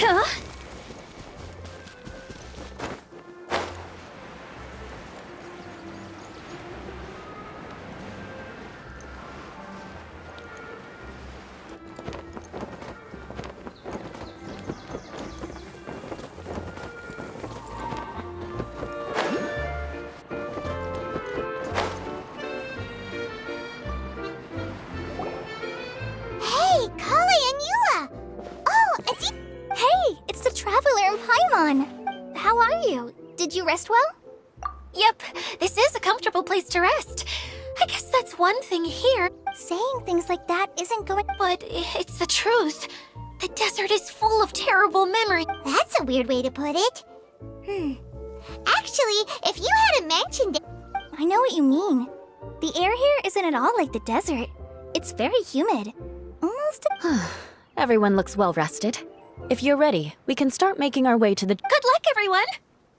Huh? Hey, Kale and Eula! Oh, Hey, it's the Traveler and Paimon! How are you? Did you rest well? Yep, this is a comfortable place to rest. I guess that's one thing here, Saying things like that isn't going... but it's the truth. The desert is full of terrible memories. That's a weird way to put it. Actually, if you hadn't mentioned it... I know what you mean. The air here isn't at all like the desert. It's very humid. Almost... Everyone looks well rested. If you're ready, we can start making our way to the... Good luck, everyone.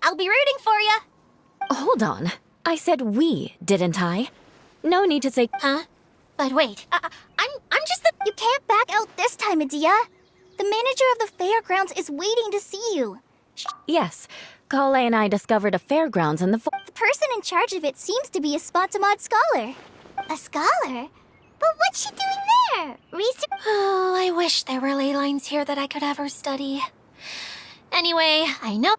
I'll be rooting for you. Hold on. I said we, didn't I? No need to say... Huh? But wait, I'm just the... You can't back out this time, Adia. The manager of the fairgrounds is waiting to see you. Yes, Kale and I discovered a fairgrounds in the... The person in charge of it seems to be a Spotamod scholar. A scholar? But what's she doing there? Research? Oh, I wish there were ley lines here that I could ever study. Anyway, I know...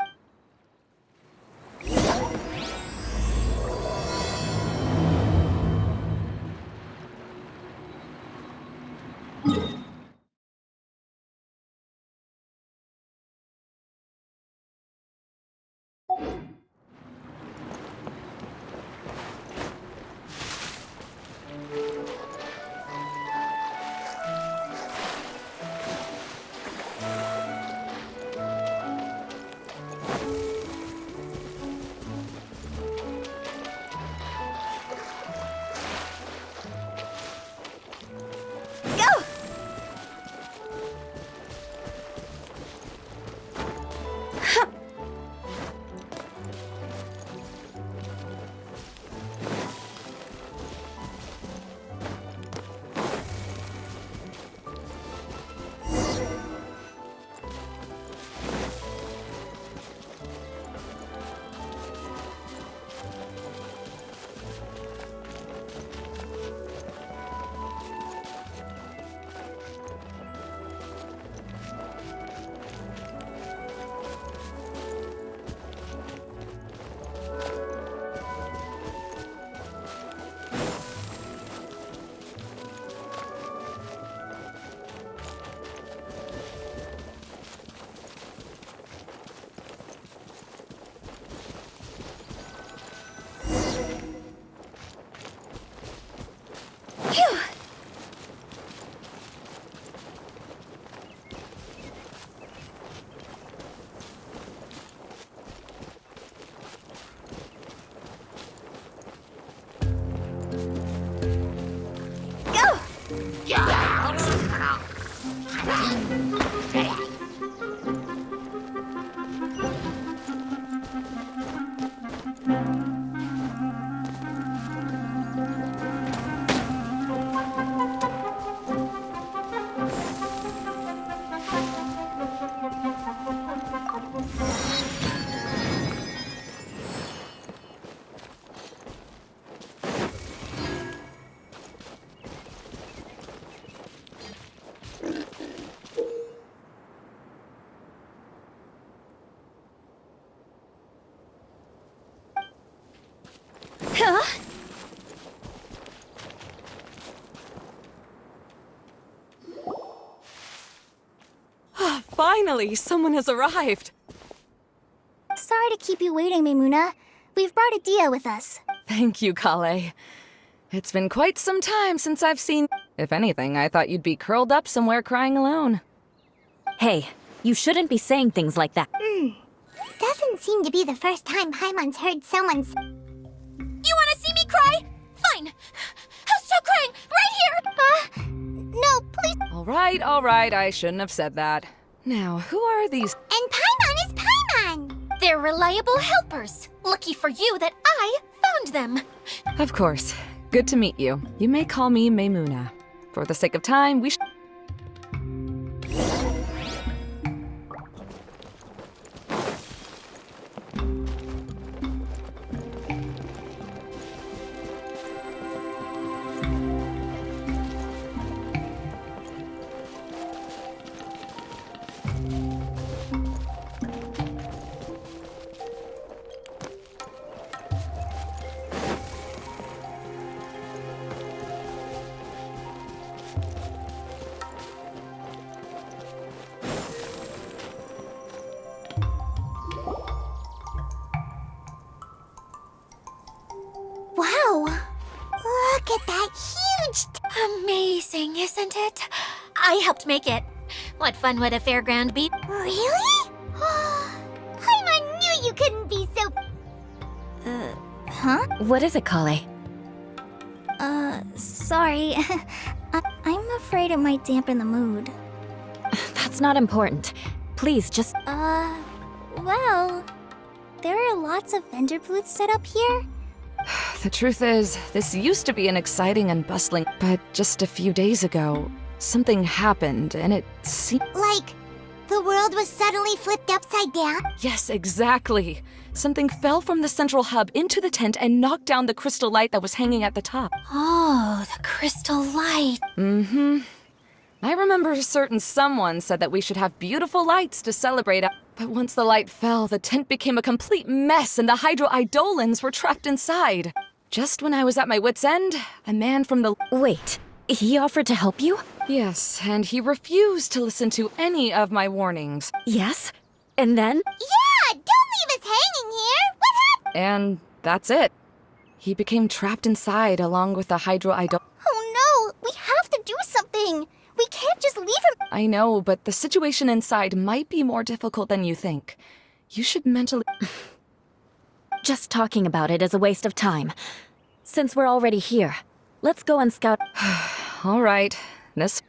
Huh? Finally, someone has arrived. Sorry to keep you waiting, Maimuna. We've brought Adia with us. Thank you, Kale. It's been quite some time since I've seen... If anything, I thought you'd be curled up somewhere crying alone. Hey, you shouldn't be saying things like that. Doesn't seem to be the first time Paimon's heard someone's... You want to see me cry? Fine. I'll stop crying right here. No, please. All right, I shouldn't have said that. Now, who are these? And Paimon is Paimon! They're reliable helpers. Lucky for you that I found them. Of course. Good to meet you. You may call me Maimuna. For the sake of time, we amazing, isn't it? I helped make it. What fun would a fairground be? Really? Paimon knew you couldn't be so... Huh? What is it, Kale? Sorry. I'm afraid it might dampen the mood. That's not important. Please, just... Well... There are lots of vendor booths set up here. The truth is, this used to be an exciting and bustling, but just a few days ago, something happened and it seemed... Like, the world was suddenly flipped upside down? Yes, exactly. Something fell from the central hub into the tent and knocked down the crystal light that was hanging at the top. Oh, the crystal light. Mm-hmm. I remember a certain someone said that we should have beautiful lights to celebrate. But once the light fell, the tent became a complete mess and the Hydro Eidolons were trapped inside. Just when I was at my wit's end, a man from the... Wait, he offered to help you? Yes, and he refused to listen to any of my warnings. Yes? And then? Yeah, don't leave us hanging here! What happened? And that's it. He became trapped inside along with the Hydro Eidol... Oh no! We have to do something! We can't just leave him. I know, but the situation inside might be more difficult than you think. You should mentally... Just talking about it is a waste of time. Since we're already here, let's go and scout... All right, this...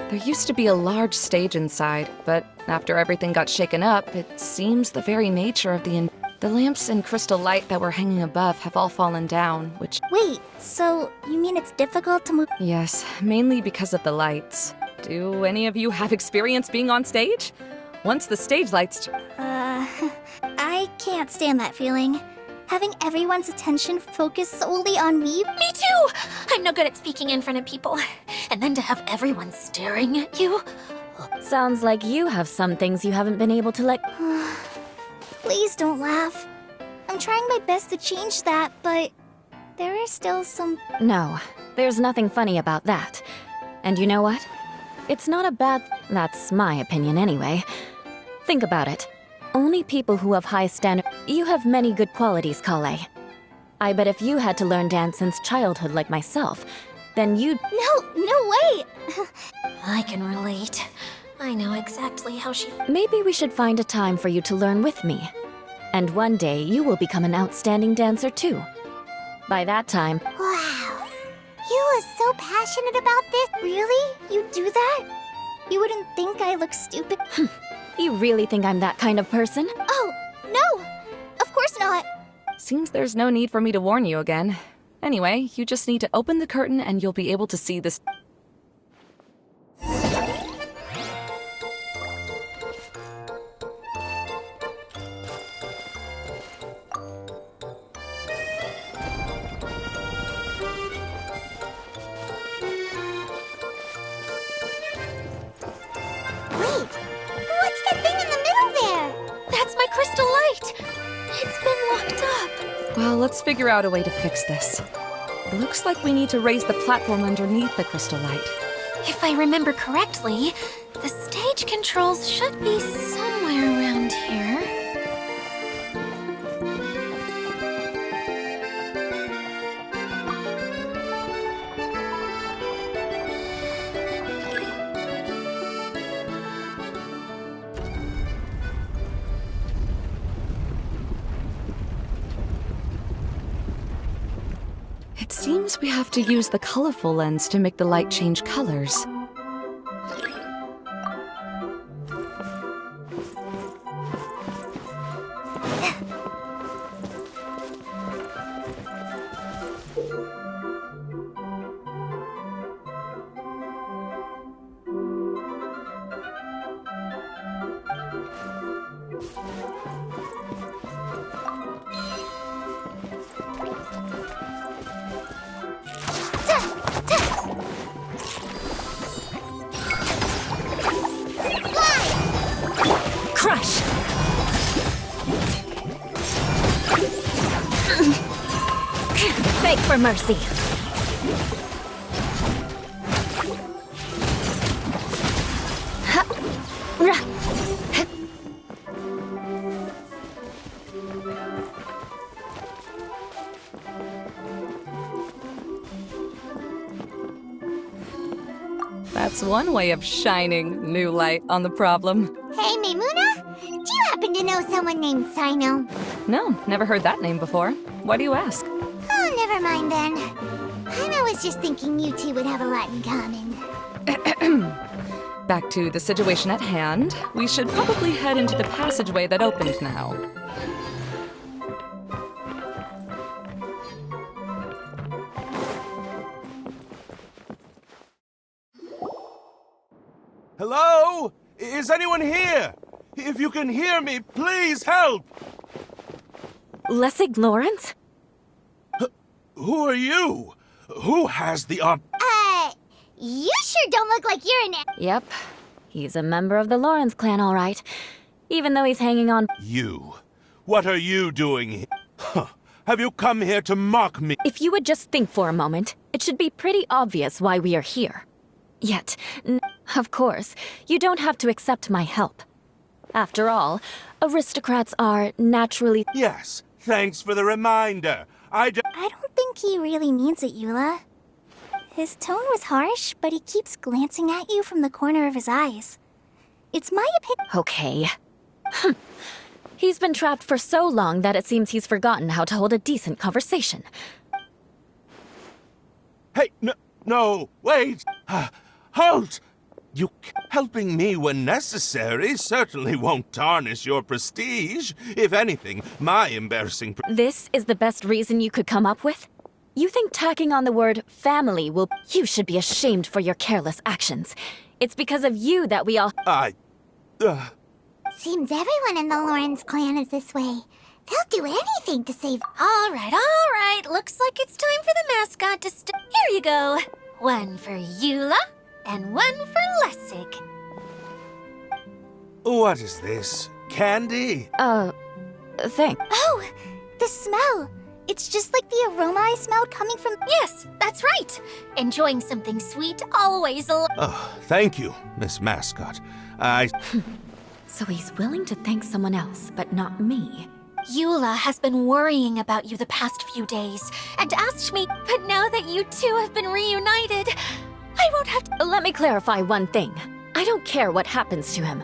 There used to be a large stage inside, but after everything got shaken up, it seems the very nature of the lamps and crystal light that were hanging above have all fallen down, which... Wait, so you mean it's difficult to move? Yes, mainly because of the lights. Do any of you have experience being on stage? Once the stage lights... I can't stand that feeling. Having everyone's attention focused solely on me. Me too! I'm no good at speaking in front of people. And then to have everyone staring at you. Sounds like you have some things you haven't been able to let... Please don't laugh. I'm trying my best to change that, but there are still some... No, there's nothing funny about that. And you know what? It's not a bad... That's my opinion anyway. Think about it. Only people who have high standard... You have many good qualities, Kale. I bet if you had to learn dance since childhood like myself, then you'd... No way! I can relate. I know exactly how she... Maybe we should find a time for you to learn with me. And one day, you will become an outstanding dancer too. By that time... Wow. You are so passionate about this. Really? You do that? You wouldn't think I look stupid? You really think I'm that kind of person? Oh, no! Of course not! Seems there's no need for me to warn you again. Anyway, you just need to open the curtain and you'll be able to see this... Wait! What's that thing in the middle there? That's my crystal light! It's been locked up. Well, let's figure out a way to fix this. Looks like we need to raise the platform underneath the crystal light. If I remember correctly, the stage controls should be somewhere around here. It seems we have to use the colorful lens to make the light change colors. for mercy. That's one way of shining new light on the problem. Hey, Maimuna, do you happen to know someone named Sino? No, never heard that name before. Why do you ask? Oh, never mind then. I was just thinking you two would have a lot in common. Back to the situation at hand. We should probably head into the passageway that opened now. Hello? Is anyone here? If you can hear me, please help! Lessig Lawrence? Who are you? Who has the You sure don't look like you're an... Yep. He's a member of the Lawrence clan, all right. Even though he's hanging on... You. What are you doing here? Huh. Have you come here to mock me? If you would just think for a moment, it should be pretty obvious why we are here. Yet, of course, you don't have to accept my help. After all, aristocrats are naturally... Yes, thanks for the reminder. I don't think he really means it, Eula. His tone was harsh, but he keeps glancing at you from the corner of his eyes. It's my opinion... Okay. He's been trapped for so long that it seems he's forgotten how to hold a decent conversation. Hey, no, wait! Halt! Helping me when necessary certainly won't tarnish your prestige. If anything, my embarrassing... This is the best reason you could come up with? You think tacking on the word family will... You should be ashamed for your careless actions. It's because of you that we all... Seems everyone in the Lawrence clan is this way. They'll do anything to save... All right. Looks like it's time for the mascot to Here you go. One for Eula, and one for Lessig. What is this? Candy? Thanks. Oh, the smell. It's just like the aroma I smelled coming from... Yes, that's right. Enjoying something sweet always Oh, thank you, Miss Mascot. So he's willing to thank someone else, but not me. Eula has been worrying about you the past few days and asked me, but now that you two have been reunited, I won't have to... Let me clarify one thing. I don't care what happens to him.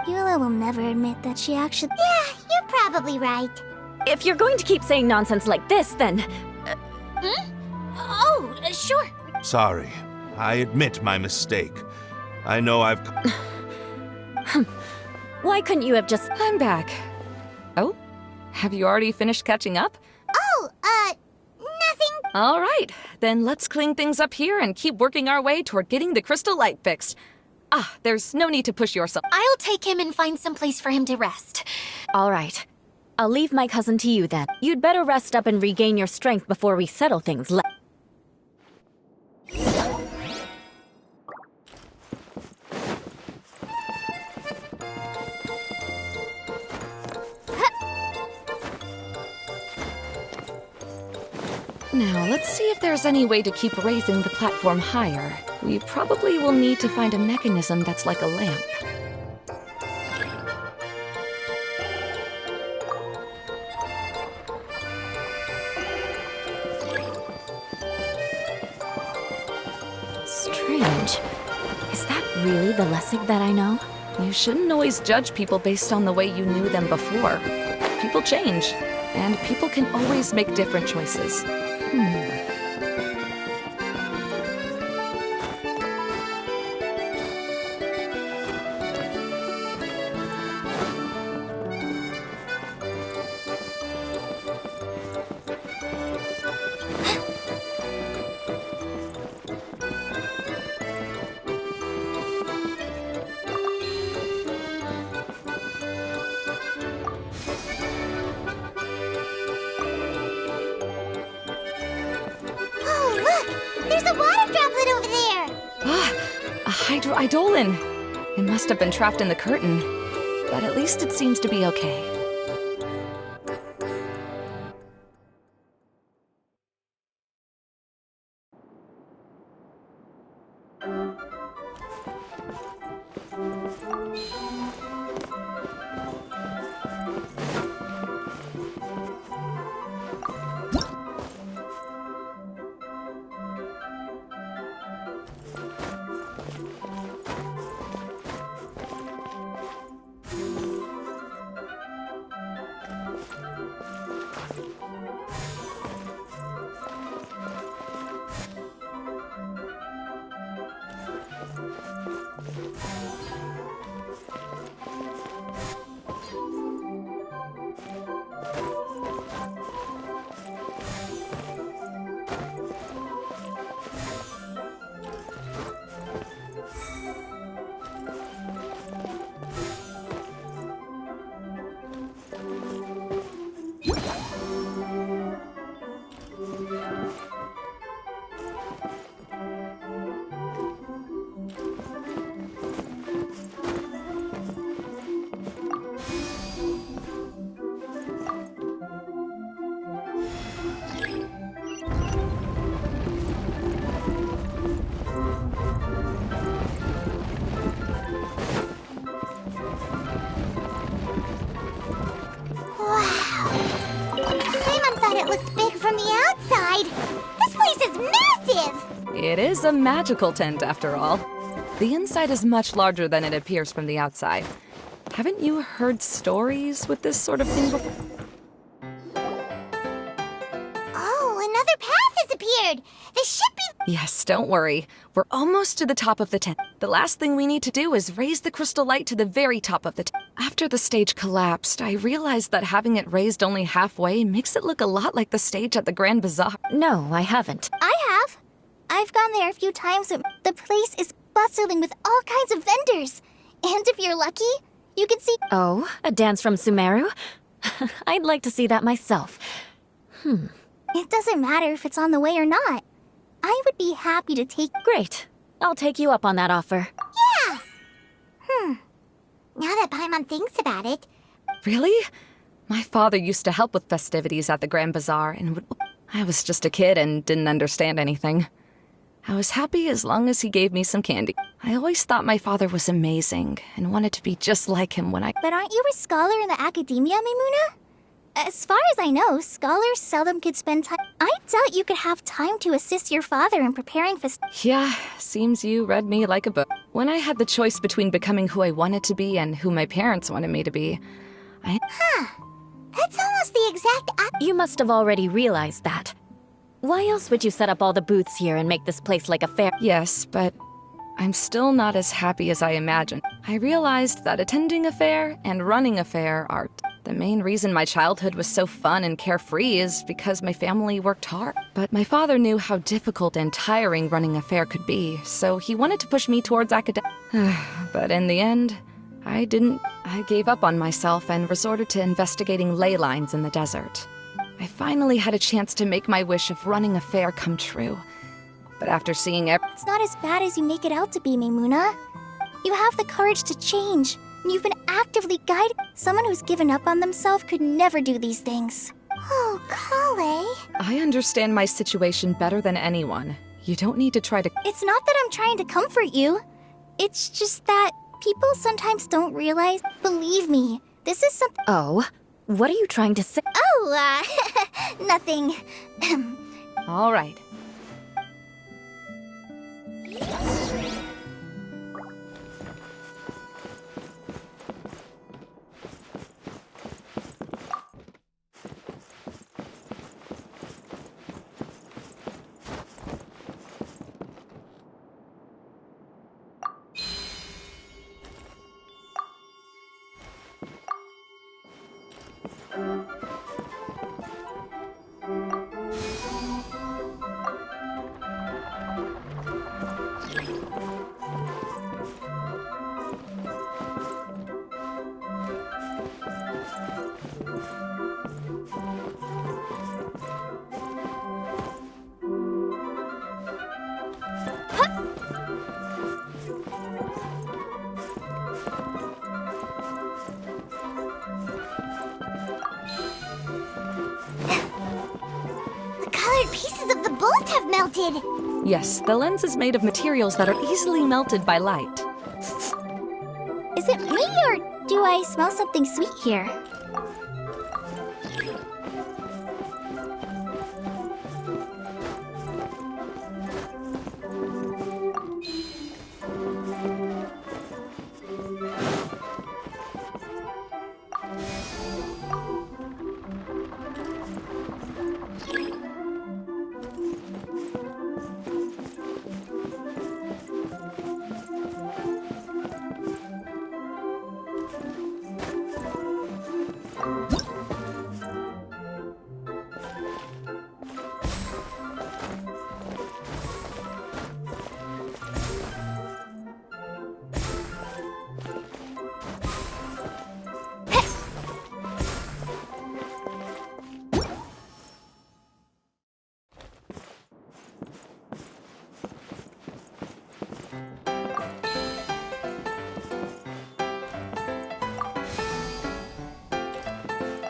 Eula will never admit that she actually... Yeah, you're probably right. If you're going to keep saying nonsense like this, then... Oh, sure. Sorry. I admit my mistake. I know I've... Why couldn't you have just... I'm back. Oh? Have you already finished catching up? Oh, nothing. All right, then let's clean things up here and keep working our way toward getting the crystal light fixed. There's no need to push yourself. I'll take him and find some place for him to rest. All right. I'll leave my cousin to you then. You'd better rest up and regain your strength before we settle things. Now, let's see if there's any way to keep raising the platform higher. We probably will need to find a mechanism that's like a lamp. Strange. Is that really the Lessig that I know? You shouldn't always judge people based on the way you knew them before. People change, and people can always make different choices. There's a water droplet over there! A hydroidolin! It must have been trapped in the curtain. But at least it seems to be okay. It is a magical tent, after all. The inside is much larger than it appears from the outside. Haven't you heard stories with this sort of thing before? Oh, another path has appeared! The ship be- Yes, don't worry. We're almost to the top of the tent. The last thing we need to do is raise the crystal light to the very top of the tent. After the stage collapsed, I realized that having it raised only halfway makes it look a lot like the stage at the Grand Bazaar. No, I haven't. I have. I've gone there a few times and the place is bustling with all kinds of vendors. And if you're lucky, you can see- Oh, a dance from Sumeru? I'd like to see that myself. It doesn't matter if it's on the way or not. I would be happy to take- Great. I'll take you up on that offer. Now that Paimon thinks about it, Really? My father used to help with festivities at the Grand Bazaar, and I was just a kid and didn't understand anything. I was happy as long as he gave me some candy. I always thought my father was amazing and wanted to be just like him when I... but aren't you a scholar in the academia, Maimuna? As far as I know, scholars seldom could spend time. I doubt you could have time to assist your father in preparing for. Yeah, seems you read me like a book. When I had the choice between becoming who I wanted to be and who my parents wanted me to be, That's almost the exact. You must have already realized that. Why else would you set up all the booths here and make this place like a fair? Yes, but I'm still not as happy as I imagined. I realized that attending a fair and running a fair are... The main reason my childhood was so fun and carefree is because my family worked hard. But my father knew how difficult and tiring running a fair could be, so he wanted to push me towards academic. But in the end, I didn't. I gave up on myself and resorted to investigating ley lines in the desert. I finally had a chance to make my wish of running a fair come true. But after seeing It's not as bad as you make it out to be, Maimuna. You have the courage to change, and you've been actively guided. Someone who's given up on themselves could never do these things. Oh, Kale. I understand my situation better than anyone. You don't need to try to... It's not that I'm trying to comfort you. It's just that people sometimes don't realize. Believe me, this is something. Oh, what are you trying to say? Oh, nothing. All right. The colored pieces of the bolt have melted. Yes, the lens is made of materials that are easily melted by light. Is it me or do I smell something sweet here?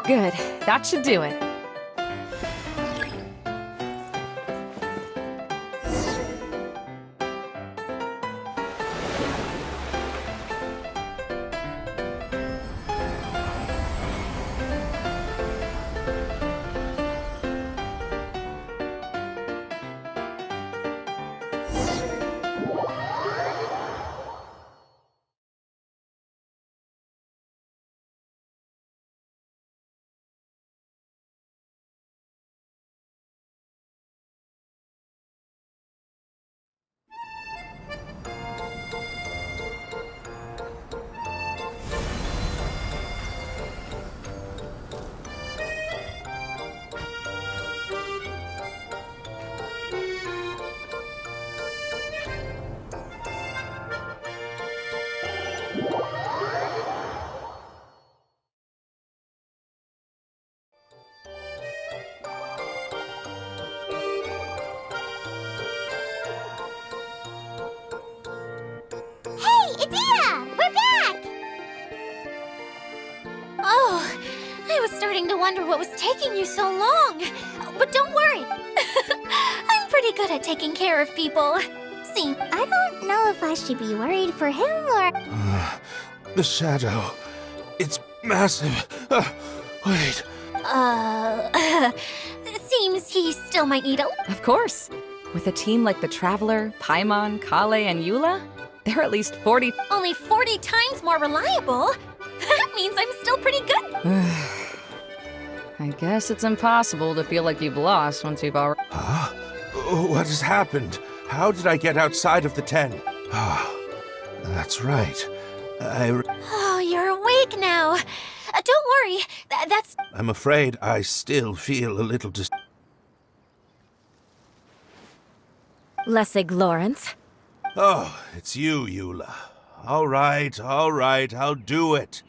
Good. That should do it. I was starting to wonder what was taking you so long. But don't worry. I'm pretty good at taking care of people. See, I don't know if I should be worried for him or... The shadow. It's massive. Wait. Seems he still might need a... Of course. With a team like the Traveler, Paimon, Kale, and Eula, they're at least 40... Only 40 times more reliable? That means I'm still pretty good. I guess it's impossible to feel like you've lost once you've already... Huh? What has happened? How did I get outside of the tent? Ah, that's right. Oh, you're awake now. Don't worry. That's... I'm afraid I still feel a little Lessig Lawrence. Oh, it's you, Eula. All right, I'll do it.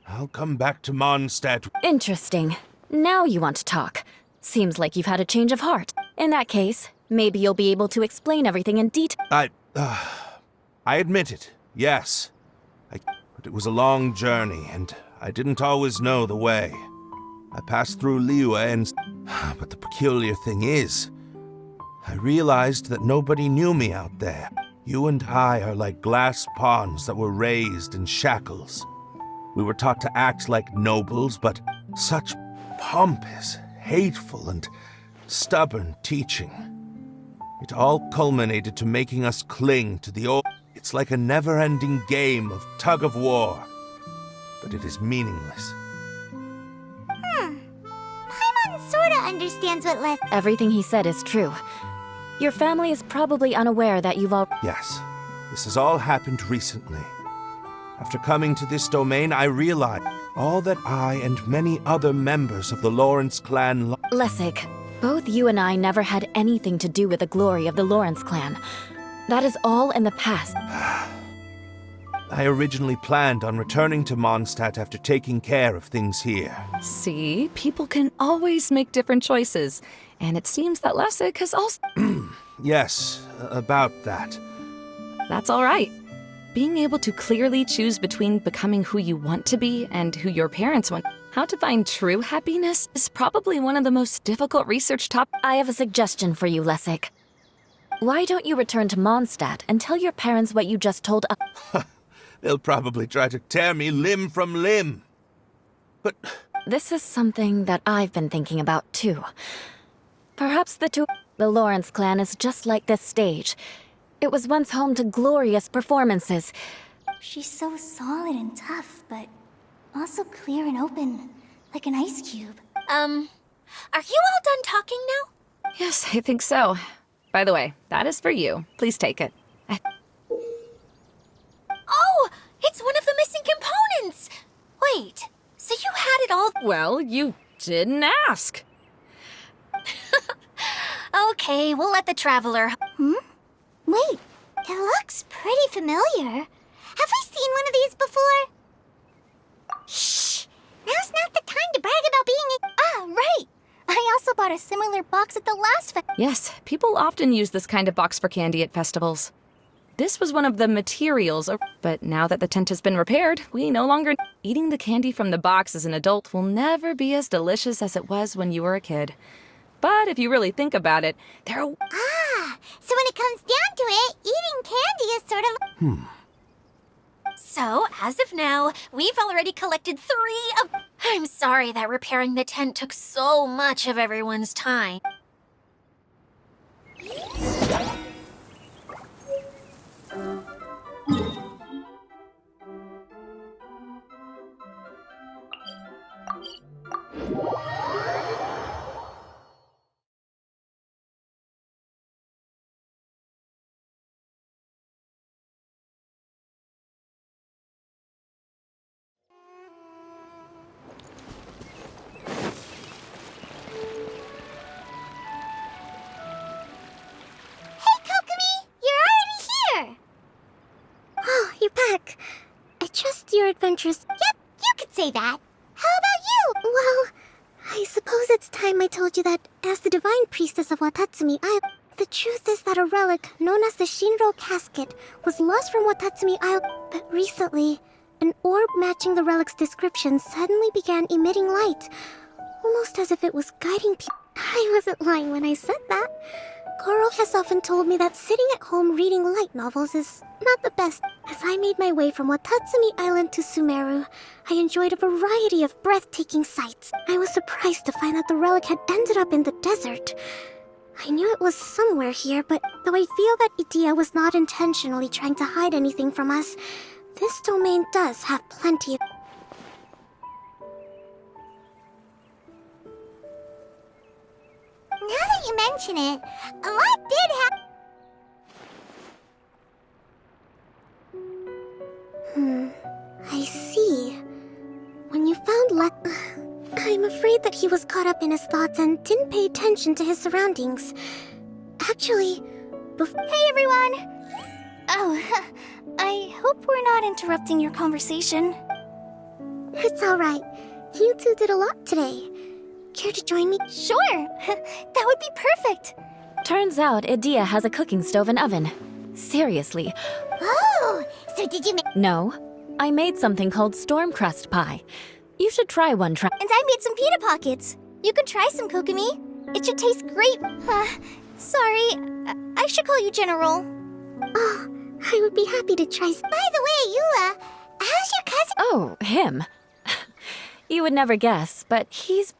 I'll come back to Mondstadt. Interesting. Now you want to talk. Seems like you've had a change of heart. In that case, maybe you'll be able to explain everything in detail. I admit it, yes. But it was a long journey, and I didn't always know the way. I passed through Liyue and... But the peculiar thing is, I realized that nobody knew me out there. You and I are like glass pawns that were raised in shackles. We were taught to act like nobles, but such pompous, hateful, and stubborn teaching. It all culminated to making us cling to the old... It's like a never-ending game of tug-of-war, but it is meaningless. Paimon sorta understands what Les... Everything he said is true. Your family is probably unaware that you've all... Yes, this has all happened recently. After coming to this domain, I realized all that I and many other members of the Lawrence clan... Lessig, both you and I never had anything to do with the glory of the Lawrence clan. That is all in the past. I originally planned on returning to Mondstadt after taking care of things here. See, people can always make different choices. And it seems that Lessig has also... Yes, about that. That's all right. Being able to clearly choose between becoming who you want to be and who your parents want... How to find true happiness is probably one of the most difficult research topics. I have a suggestion for you, Lessig. Why don't you return to Mondstadt and tell your parents what you just told us? They'll probably try to tear me limb from limb. But... This is something that I've been thinking about, too. Perhaps the Lawrence clan is just like this stage. It was once home to glorious performances. She's so solid and tough, but also clear and open, like an ice cube. Are you all done talking now? Yes, I think so. By the way, that is for you. Please take it. Oh, it's one of the missing components! Wait, so you had it all... Well, you didn't ask. Okay, we'll let the Traveler... Wait, it looks pretty familiar. Have we seen one of these before? Shh! Now's not the time to brag about being a... Ah, right! I also bought a similar box at the last Yes, people often use this kind of box for candy at festivals. This was one of the materials, but now that the tent has been repaired, we no longer... Eating the candy from the box as an adult will never be as delicious as it was when you were a kid. But if you really think about it, there are... Ah, so when it comes down to it, eating candy is sort of... So, as of now, we've already collected 3 of... I'm sorry that repairing the tent took so much of everyone's time. Your adventures. Yep, you could say that. How about you? Well, I suppose it's time I told you that as the divine priestess of Watatsumi, the truth is that a relic known as the Shinro casket was lost from Watatsumi Isle, but recently, An orb matching the relic's description suddenly began emitting light, almost as if it was guiding people. I wasn't lying when I said that. Goro has often told me that sitting at home reading light novels is not the best. As I made my way from Watatsumi Island to Sumeru, I enjoyed a variety of breathtaking sights. I was surprised to find that the relic had ended up in the desert. I knew it was somewhere here, but though I feel that Idia was not intentionally trying to hide anything from us, this domain does have plenty of... Now that you mention it, what did happen? I see. When you found I'm afraid that he was caught up in his thoughts and didn't pay attention to his surroundings. Actually, Hey everyone! Oh, I hope we're not interrupting your conversation. It's alright. You two did a lot today. Care to join me? Sure! That would be perfect! Turns out Idia has a cooking stove and oven. Seriously. Oh! So did you make... No, I made something called storm crust pie. You should try one. And I made some pita pockets. You could try some, Kokomi. It should taste great. Sorry, I should call you General. Oh, I would be happy to try. By the way, how's your cousin? Oh, him. You would never guess, but he's...